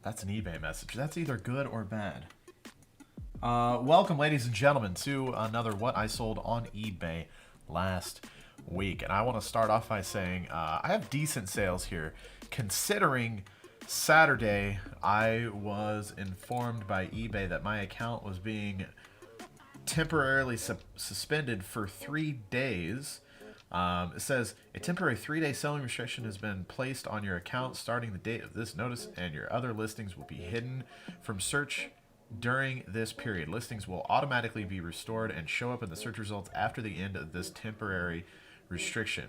That's an eBay message. That's either good or bad. Welcome, ladies and gentlemen, to another What I Sold on eBay last week. And I want to start off by saying I have decent sales here. Considering Saturday, I was informed by eBay that my account was being temporarily suspended for 3 days. It says a temporary 3-day selling restriction has been placed on your account starting the date of this notice, and your other listings will be hidden from search during this period. Listings will automatically be restored and show up in the search results after the end of this temporary restriction.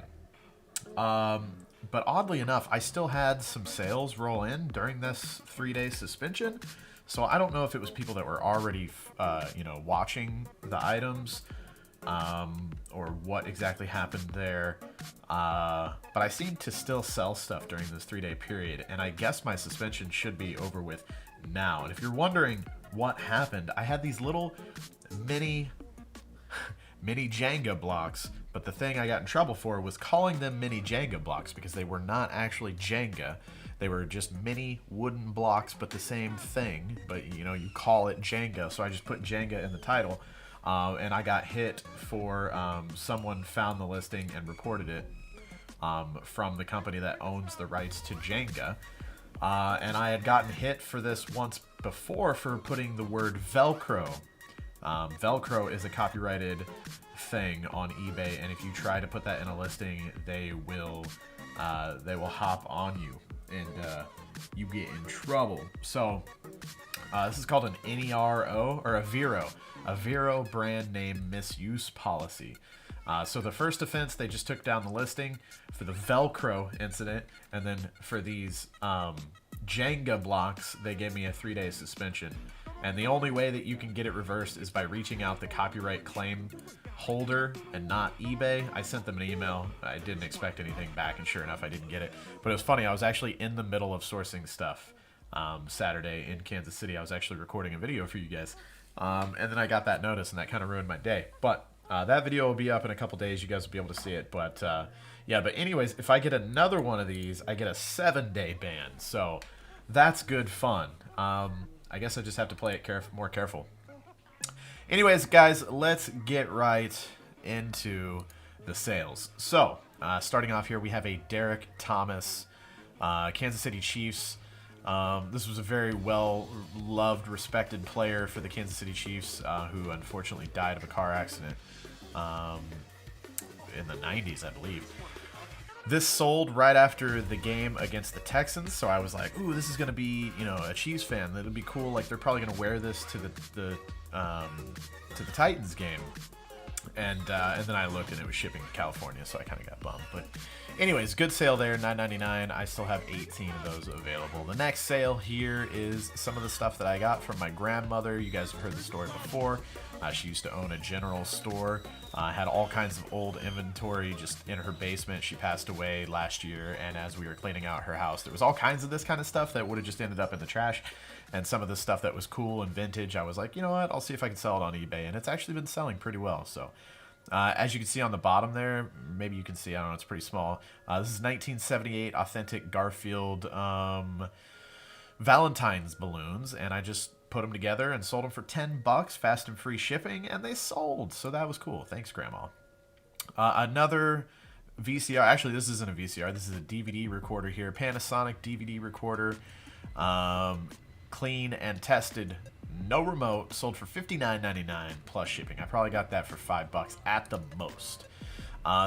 But oddly enough, I still had some sales roll in during this 3-day suspension. So I don't know if it was people that were already, watching the items, or what exactly happened there. But I seem to still sell stuff during this 3-day period, and I guess my suspension should be over with now. And if you're wondering what happened, I had these little mini Jenga blocks, but the thing I got in trouble for was calling them mini Jenga blocks because they were not actually Jenga. They were just mini wooden blocks, but the same thing. But, you call it Jenga, so I just put Jenga in the title. And I got hit for someone found the listing and reported it from the company that owns the rights to Jenga. And I had gotten hit for this once before for putting the word Velcro. Velcro is a copyrighted thing on eBay, and if you try to put that in a listing, they will hop on you, and you get in trouble. So this is called an NERO, or a Vero brand name misuse policy. So the first offense, they just took down the listing for the Velcro incident, and then for these Jenga blocks, they gave me a 3-day suspension. And the only way that you can get it reversed is by reaching out the copyright claim holder and not eBay. I sent them an email. I didn't expect anything back, and sure enough, I didn't get it. But it was funny. I was actually in the middle of sourcing stuff Saturday in Kansas City. I was actually recording a video for you guys. And then I got that notice, and that kind of ruined my day. But that video will be up in a couple days. You guys will be able to see it. But yeah, but anyways, if I get another one of these, I get a 7-day ban. So that's good fun. I guess I just have to play it more careful. Anyways, guys, let's get right into the sales. So starting off here, we have a Derek Thomas, Kansas City Chiefs. This was a very well-loved, respected player for the Kansas City Chiefs, who unfortunately died of a car accident in the 90s, I believe. This sold right after the game against the Texans, so I was like, ooh, this is going to be, a Chiefs fan. That'll be cool. Like, they're probably going to wear this to the Titans game. And then I looked, and it was shipping to California, so I kind of got bummed. But anyways, good sale there, $9.99. I still have 18 of those available. The next sale here is some of the stuff that I got from my grandmother. You guys have heard the story before. She used to own a general store. Had all kinds of old inventory just in her basement. She passed away last year, and as we were cleaning out her house, there was all kinds of this kind of stuff that would have just ended up in the trash. And some of the stuff that was cool and vintage, I was like, you know what, I'll see if I can sell it on eBay. And it's actually been selling pretty well. So as you can see on the bottom there, maybe you can see, I don't know, it's pretty small. This is 1978 authentic Garfield Valentine's balloons, and I just put them together and sold them for $10, fast and free shipping, and they sold. So that was cool. Thanks, Grandma. Another VCR. Actually, this isn't a VCR. This is a DVD recorder here. Panasonic DVD recorder. Clean and tested. No remote. Sold for $59.99 plus shipping. I probably got that for $5 at the most.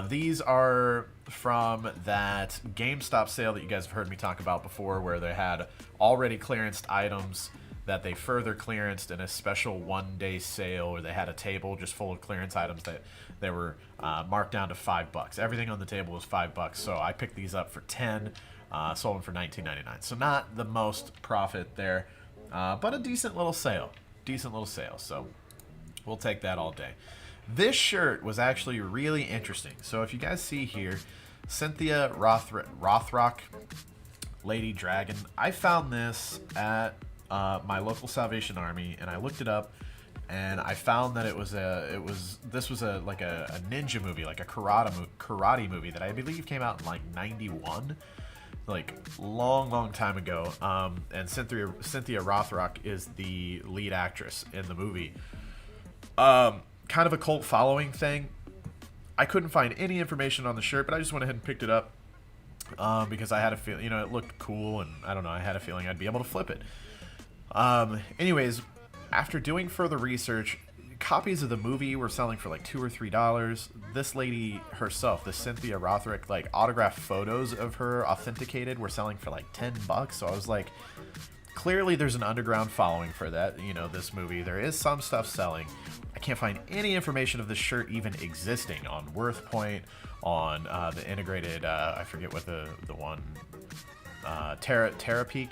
These are from that GameStop sale that you guys have heard me talk about before, where they had already clearanced items that they further clearanced in a special one-day sale, or they had a table just full of clearance items that they were marked down to $5. Everything on the table was $5, so I picked these up for 10, sold them for $19.99. So not the most profit there, but a decent little sale. So we'll take that all day. This shirt was actually really interesting. So if you guys see here, Cynthia Rothrock Lady Dragon, I found this at my local Salvation Army, and I looked it up, and I found that this was a ninja movie, like a karate movie that I believe came out in like 91. like long time ago. And Cynthia Rothrock is the lead actress in the movie. Kind of a cult following thing. I couldn't find any information on the shirt, but I just went ahead and picked it up because I had a feeling, it looked cool, and I don't know, I had a feeling I'd be able to flip it. Anyways, after doing further research, copies of the movie were selling for like $2 or $3. This lady herself, the Cynthia Rothrock, like autographed photos of her authenticated were selling for like $10. So I was like, clearly there's an underground following for that, this movie. There is some stuff selling. I can't find any information of this shirt even existing on WorthPoint, on the integrated, I forget what the one, Terapeak,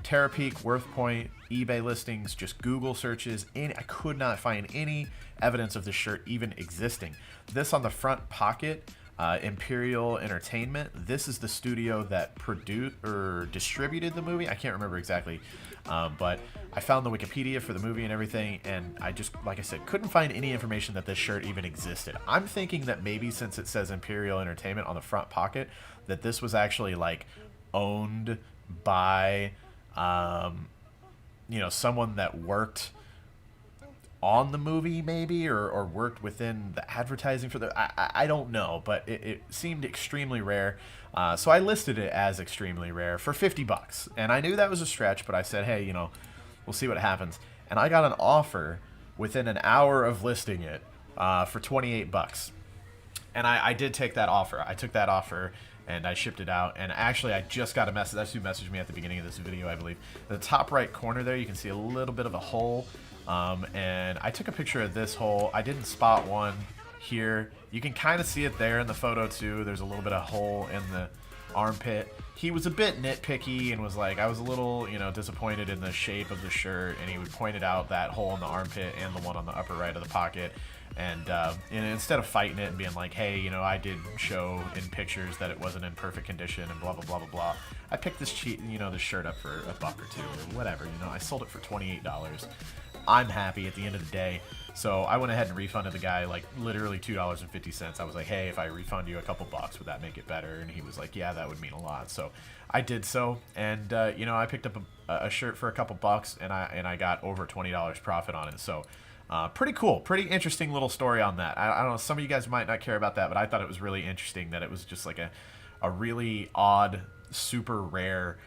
WorthPoint, eBay listings, just Google searches. I could not find any evidence of this shirt even existing. This on the front pocket, Imperial Entertainment. This is the studio that produced or distributed the movie. I can't remember exactly, but I found the Wikipedia for the movie and everything, and I just, like I said, couldn't find any information that this shirt even existed. I'm thinking that maybe since it says Imperial Entertainment on the front pocket, that this was actually like owned by someone that worked on the movie maybe, or worked within the advertising for the, I don't know, but it seemed extremely rare. So I listed it as extremely rare for $50, and I knew that was a stretch, but I said, hey, we'll see what happens. And I got an offer within an hour of listing it for $28. And I did take that offer. I took that offer and I shipped it out. And actually, I just got a message. That's who messaged me at the beginning of this video, I believe. In the top right corner there, you can see a little bit of a hole. And I took a picture of this hole. I didn't spot one here. You can kind of see it there in the photo too. There's a little bit of hole in the armpit. He was a bit nitpicky and was like, I was a little, disappointed in the shape of the shirt, and he would pointed out that hole in the armpit and the one on the upper right of the pocket. And instead of fighting it and being like, hey, I did show in pictures that it wasn't in perfect condition and blah, blah, blah, blah, blah. I picked this this shirt up for $1 or $2 or whatever, I sold it for $28. I'm happy at the end of the day. So I went ahead and refunded the guy like literally $2.50. I was like, hey, if I refund you a couple bucks, would that make it better? And he was like, yeah, that would mean a lot. So I did so, and I picked up a shirt for a couple bucks, and I got over $20 profit on it. So pretty cool, pretty interesting little story on that. I don't know, some of you guys might not care about that, but I thought it was really interesting that it was just like a really odd, super rare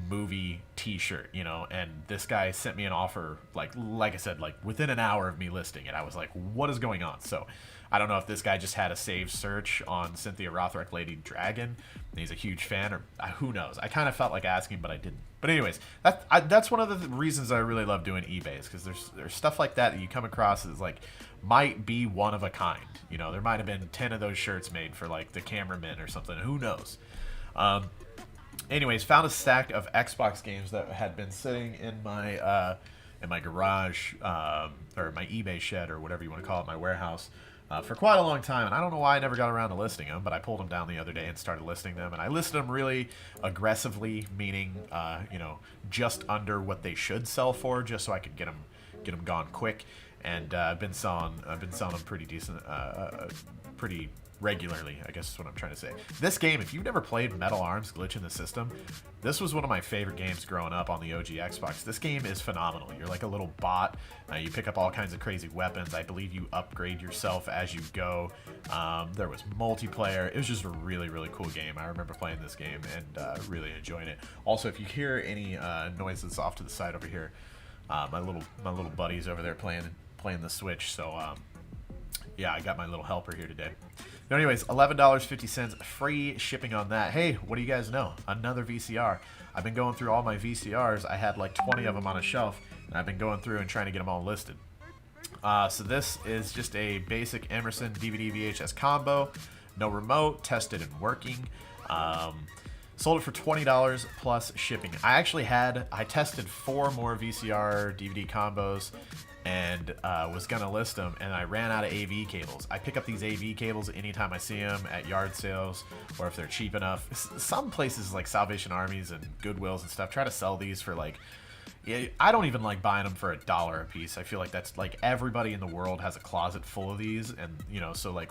movie t-shirt, and this guy sent me an offer like I said, like within an hour of me listing it. I was like, what is going on? So I don't know if this guy just had a saved search on Cynthia Rothrock Lady Dragon and he's a huge fan, or who knows. I kind of felt like asking, but I didn't. But anyways, that's one of the reasons I really love doing eBay, is because there's stuff like that you come across is like might be one of a kind. There might have been 10 of those shirts made for like the cameraman or something, who knows. Anyways, found a stack of Xbox games that had been sitting in my garage, or my eBay shed, or whatever you want to call it, my warehouse, for quite a long time. And I don't know why I never got around to listing them, but I pulled them down the other day and started listing them. And I listed them really aggressively, meaning just under what they should sell for, just so I could get them gone quick. And I've been selling them pretty decent, pretty regularly, I guess is what I'm trying to say. This game, if you've never played Metal Arms Glitch in the System, this was one of my favorite games growing up on the OG Xbox. This game is phenomenal. You're like a little bot. You pick up all kinds of crazy weapons. I believe you upgrade yourself as you go. There was multiplayer. It was just a really, really cool game. I remember playing this game and really enjoying it. Also, if you hear any noises off to the side over here, my little buddies over there playing the Switch. So yeah, I got my little helper here today. But anyways, $11.50, free shipping on that. Hey, what do you guys know? Another VCR. I've been going through all my VCRs. I had like 20 of them on a shelf, and I've been going through and trying to get them all listed. So this is just a basic Emerson DVD VHS combo. No remote, tested and working. Sold it for $20 plus shipping. I tested 4 more VCR DVD combos and was gonna list them, and I ran out of AV cables. I pick up these AV cables anytime I see them at yard sales, or if they're cheap enough. Some places like Salvation Armies and Goodwills and stuff try to sell these for like, yeah, I don't even like buying them for $1 a piece. I feel like that's like everybody in the world has a closet full of these, and so like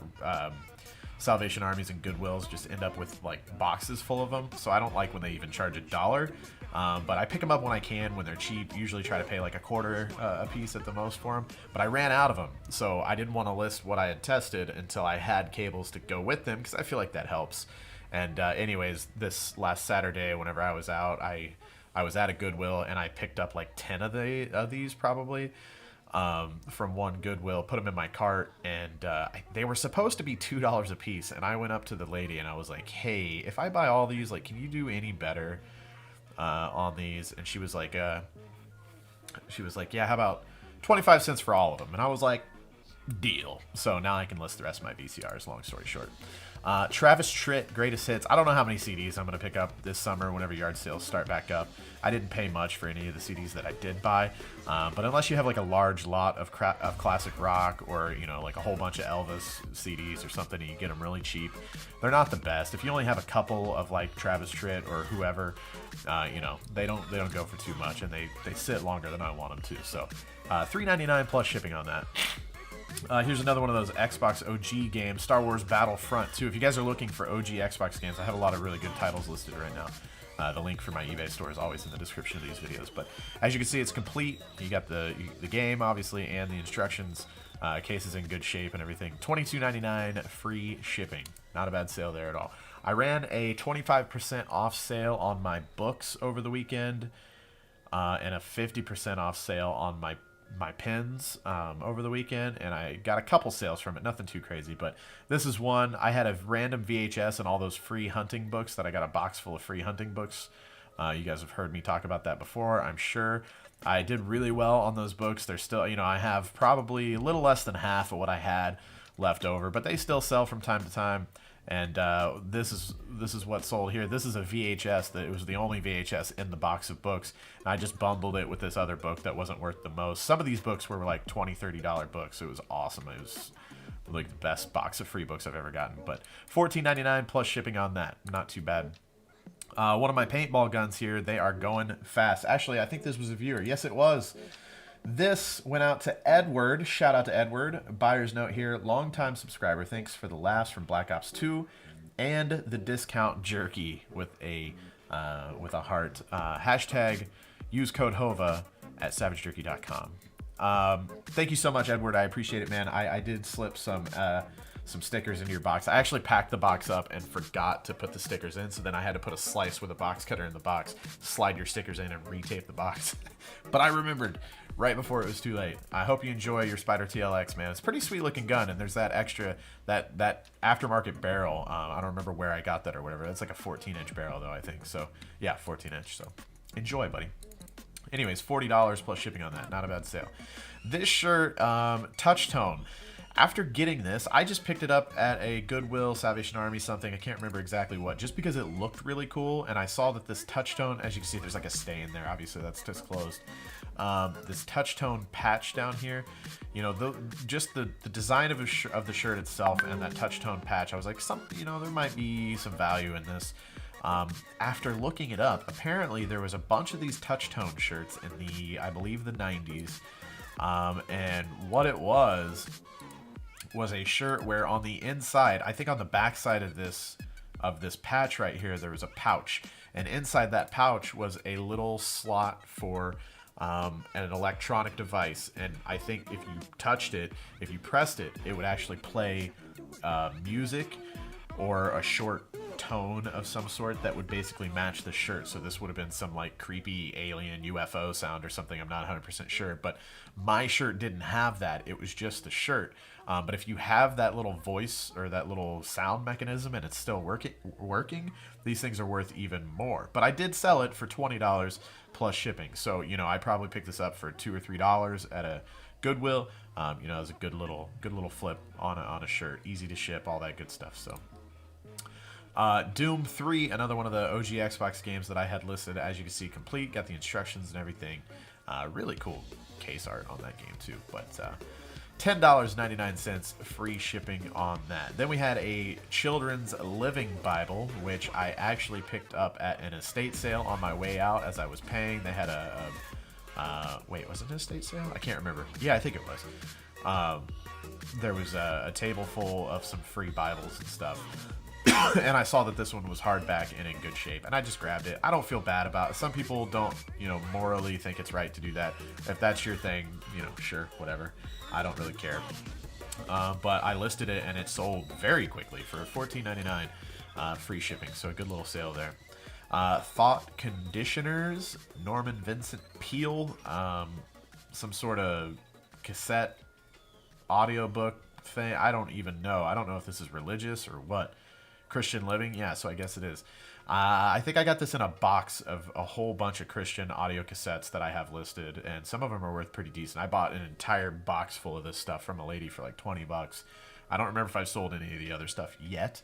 Salvation Armies and Goodwills just end up with like boxes full of them, so I don't like when they even charge $1. But I pick them up when I can when they're cheap. Usually try to pay like a quarter a piece at the most for them. But I ran out of them, so I didn't want to list what I had tested until I had cables to go with them, because I feel like that helps. And anyways, this last Saturday, whenever I was out, I was at a Goodwill and I picked up like 10 of these probably. From one Goodwill, put them in my cart, and they were supposed to be $2 a piece. And I went up to the lady and I was like, "Hey, if I buy all these, like, can you do any better on these?" And she was like, "Yeah, how about 25 cents for all of them?" And I was like, "Deal." So now I can list the rest of my VCRs. Long story short. Travis Tritt, Greatest Hits. I don't know how many CDs I'm going to pick up this summer whenever yard sales start back up. I didn't pay much for any of the CDs that I did buy. But unless you have like a large lot of classic rock, or, you know, like a whole bunch of Elvis CDs or something, and you get them really cheap, they're not the best. If you only have a couple of like Travis Tritt or whoever, you know, they don't go for too much, and they sit longer than I want them to. So $3.99 plus shipping on that. Here's another one of those Xbox OG games, Star Wars Battlefront 2. If you guys are looking for OG Xbox games, I have a lot of really good titles listed right now. The link for my eBay store is always in the description of these videos. But as you can see, it's complete. You got the game, obviously, and the instructions. Case is in good shape and everything. $22.99 free shipping. Not a bad sale there at all. I ran a 25% off sale on my books over the weekend, and a 50% off sale on my pins over the weekend, and I got a couple sales from it. Nothing too crazy, but this is one. I had a random VHS and all those free hunting books that I got a box full of free hunting books. You guys have heard me talk about that before, I'm sure. I did really well on those books. They're still, you know, I have probably a little less than half of what I had left over, but they still sell from time to time. And this is what sold here. This is a VHS. It was the only VHS in the box of books. And I just bundled it with this other book that wasn't worth the most. Some of these books were like $20, $30 books. It was awesome. It was like the best box of free books I've ever gotten. But $14.99 plus shipping on that. Not too bad. One of my paintball guns here, they are going fast. Actually, I think this was a viewer. Yes, it was. This went out to Edward. Shout out to Edward. Buyer's note here. Longtime subscriber. Thanks for the laughs from Black Ops 2 and the discount jerky with a heart. Hashtag use code HOVA at savagejerky.com. Thank you so much, Edward. I appreciate it, man. I did slip some stickers into your box. I actually packed the box up and forgot to put the stickers in, so then I had to put a slice with a box cutter in the box, slide your stickers in, and retape the box. But I remembered right before it was too late. I hope you enjoy your Spider TLX, man. It's a pretty sweet looking gun, and there's that extra, that aftermarket barrel. I don't remember where I got that or whatever. That's like a 14-inch barrel, though, I think. So, yeah, 14-inch. So, enjoy, buddy. Anyways, $40 plus shipping on that. Not a bad sale. This shirt, Touch Tone. After getting this, I just picked it up at a Goodwill, Salvation Army, something. I can't remember exactly what, just because it looked really cool. And I saw that this Touch Tone, as you can see, there's like a stain there. Obviously, that's disclosed. This Touch Tone patch down here, you know, just the design of the shirt itself and that Touch Tone patch, I was like, you know, there might be some value in this. After looking it up, apparently there was a bunch of these Touch Tone shirts in I believe the 90s. And what it was a shirt where on the inside, I think on the back side of this patch right here, there was a pouch, and inside that pouch was a little slot for an electronic device. And I think if you touched it, if you pressed it, it would actually play music or a short tone of some sort that would basically match the shirt. So this would have been some like creepy alien UFO sound or something. I'm not 100% sure, but my shirt didn't have that. It was just the shirt. But if you have that little voice or that little sound mechanism and it's still working, these things are worth even more. But I did sell it for $20 plus shipping. So, you know, I probably picked this up for $2 or $3 at a Goodwill. You know, it was a good little flip on a shirt, easy to ship, all that good stuff. So, Doom 3, another one of the OG Xbox games that I had listed, as you can see, complete, got the instructions and everything. Really cool case art on that game too. But $10.99 free shipping on that. Then we had a Children's Living Bible, which I actually picked up at an estate sale on my way out as I was paying. They had wait, was it an estate sale? I can't remember. Yeah, I think it was. There was a table full of some free Bibles and stuff. And I saw that this one was hardback and in good shape, and I just grabbed it. I don't feel bad about it. Some people don't, morally think it's right to do that. If that's your thing, sure, whatever. I don't really care. But I listed it, and it sold very quickly for $14.99, free shipping. So a good little sale there. Thought Conditioners, Norman Vincent Peale, some sort of cassette audiobook thing. I don't even know. I don't know if this is religious or what. Christian Living, yeah, so I guess it is. I think I got this in a box of a whole bunch of Christian audio cassettes that I have listed, and some of them are worth pretty decent. I bought an entire box full of this stuff from a lady for like $20. I don't remember if I've sold any of the other stuff yet,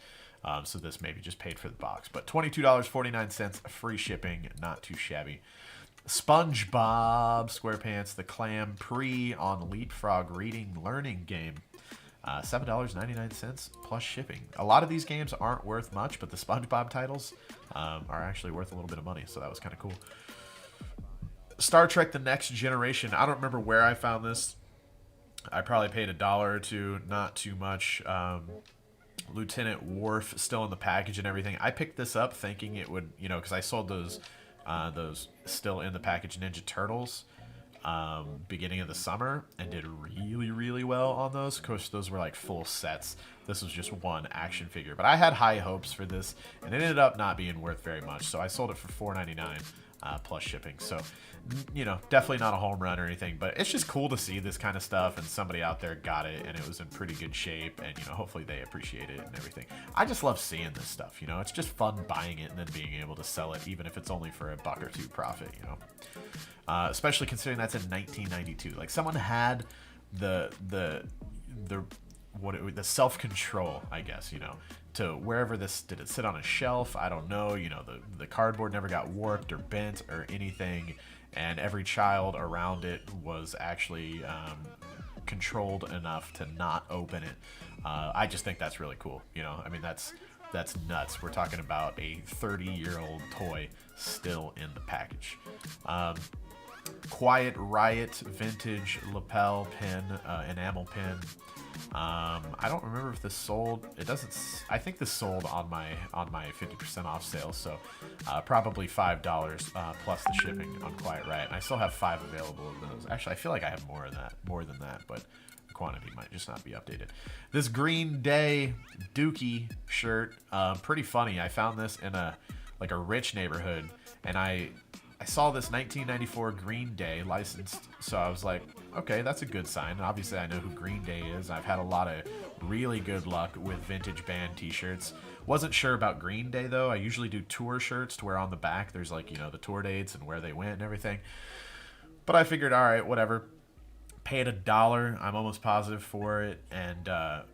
so this maybe just paid for the box. But $22.49, free shipping, not too shabby. SpongeBob SquarePants, the Clam Pre on Leapfrog Reading Learning Game. $7.99 plus shipping. A lot of these games aren't worth much, but the SpongeBob titles are actually worth a little bit of money, so that was kind of cool. Star Trek The Next Generation. I don't remember where I found this. I probably paid $1 or $2, not too much. Lieutenant Worf still in the package and everything. I picked this up thinking it would, because I sold those still in the package Ninja Turtles beginning of the summer and did really, really well on those. Of course, those were like full sets. This was just one action figure, but I had high hopes for this, and it ended up not being worth very much. So I sold it for $4.99 plus shipping. So, definitely not a home run or anything, but it's just cool to see this kind of stuff, and somebody out there got it, and it was in pretty good shape, and hopefully they appreciate it and everything. I just love seeing this stuff. It's just fun buying it and then being able to sell it, even if it's only for $1 or $2 profit. Especially considering that's in 1992. Like, someone had the self-control, I guess, to wherever this, did it sit on a shelf? I don't know. The cardboard never got warped or bent or anything, and every child around it was actually controlled enough to not open it. I just think that's really cool. That's nuts. We're talking about a 30-year-old toy still in the package. Quiet Riot vintage lapel pin, enamel pin. I don't remember if this sold. It doesn't. I think this sold on my 50% off sale. So probably $5 plus the shipping on Quiet Riot. And I still have 5 available of those. Actually, I feel like I have more than that, but the quantity might just not be updated. This Green Day Dookie shirt, pretty funny. I found this in a rich neighborhood, and I saw this 1994 Green Day licensed, so I was like, okay, that's a good sign. And obviously, I know who Green Day is. I've had a lot of really good luck with vintage band t-shirts. Wasn't sure about Green Day, though. I usually do tour shirts to where on the back there's like, the tour dates and where they went and everything. But I figured, all right, whatever. Paid $1, I'm almost positive, for it, and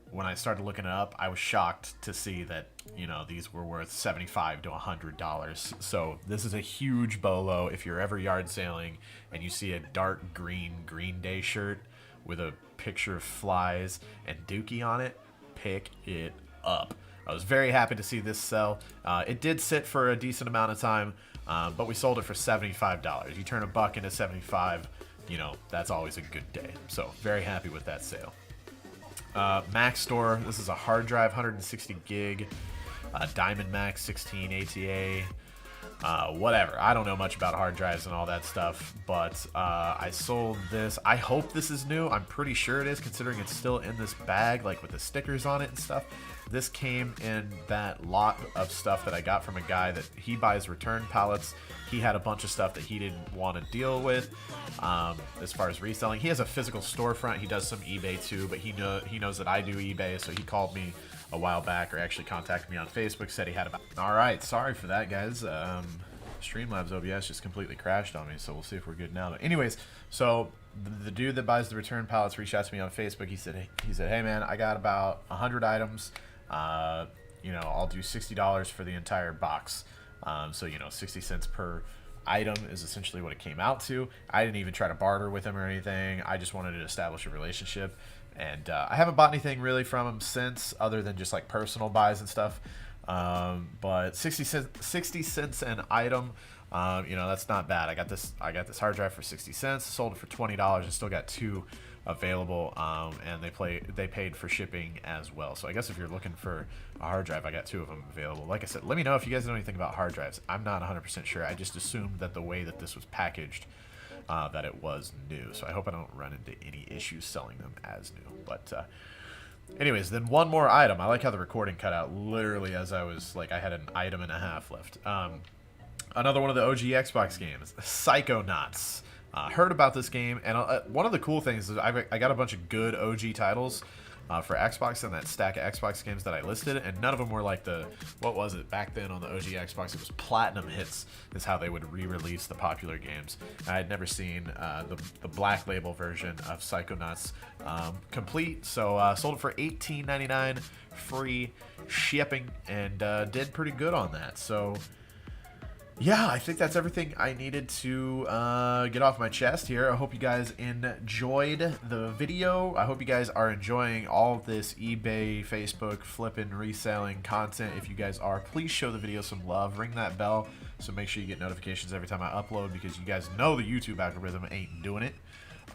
when I started looking it up, I was shocked to see that these were worth $75 to $100. So this is a huge bolo. If you're ever yard sailing and you see a dark Green Day shirt with a picture of flies and Dookie on it, pick it up. I was very happy to see this sell. It did sit for a decent amount of time, but we sold it for $75. You turn $1 into $75. That's always a good day. So very happy with that sale. Mac Store. This is a hard drive, 160 gig, Diamond Max 16 ATA, whatever. I don't know much about hard drives and all that stuff, but I sold this. I hope this is new. I'm pretty sure it is, considering it's still in this bag, like with the stickers on it and stuff. This came in that lot of stuff that I got from a guy that he buys return pallets. He had a bunch of stuff that he didn't want to deal with as far as reselling. He has a physical storefront. He does some eBay too, but he knows that I do eBay, so he called me a while back, or actually contacted me on Facebook, said he had about... All right, sorry for that, guys. Streamlabs OBS just completely crashed on me, so we'll see if we're good now. But anyways, so the dude that buys the return pallets reached out to me on Facebook. He said, hey man, I got about 100 items. I'll do $60 for the entire box. So 60 cents per item is essentially what it came out to. I didn't even try to barter with him or anything. I just wanted to establish a relationship, and I haven't bought anything really from him since, other than just like personal buys and stuff. But 60 cents an item. You know, that's not bad. I got this hard drive for 60 cents, sold it for $20, and still got 2 available, and they paid for shipping as well. So I guess if you're looking for a hard drive, I got 2 of them available. Like I said, let me know if you guys know anything about hard drives. I'm not 100% sure. I just assumed that the way that this was packaged, that it was new. So I hope I don't run into any issues selling them as new. But anyways, then one more item. I like how the recording cut out literally as I was like, I had an item and a half left. Another one of the OG Xbox games, Psychonauts. Heard about this game, and one of the cool things is I got a bunch of good OG titles for Xbox in that stack of Xbox games that I listed, and none of them were like the, what was it back then on the OG Xbox? It was Platinum Hits is how they would re-release the popular games. I had never seen the Black Label version of Psychonauts complete, so sold it for $18.99 free shipping, and did pretty good on that. So yeah, I think that's everything I needed to get off my chest here. I hope you guys enjoyed the video. I hope you guys are enjoying all of this eBay, Facebook, flipping, reselling content. If you guys are, please show the video some love. Ring that bell so make sure you get notifications every time I upload, because you guys know the YouTube algorithm ain't doing it.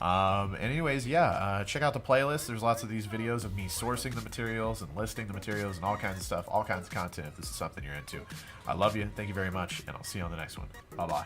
Anyways, yeah, check out the playlist. There's lots of these videos of me sourcing the materials and listing the materials and all kinds of stuff, all kinds of content if this is something you're into. I love you. Thank you very much, and I'll see you on the next one. Bye-bye.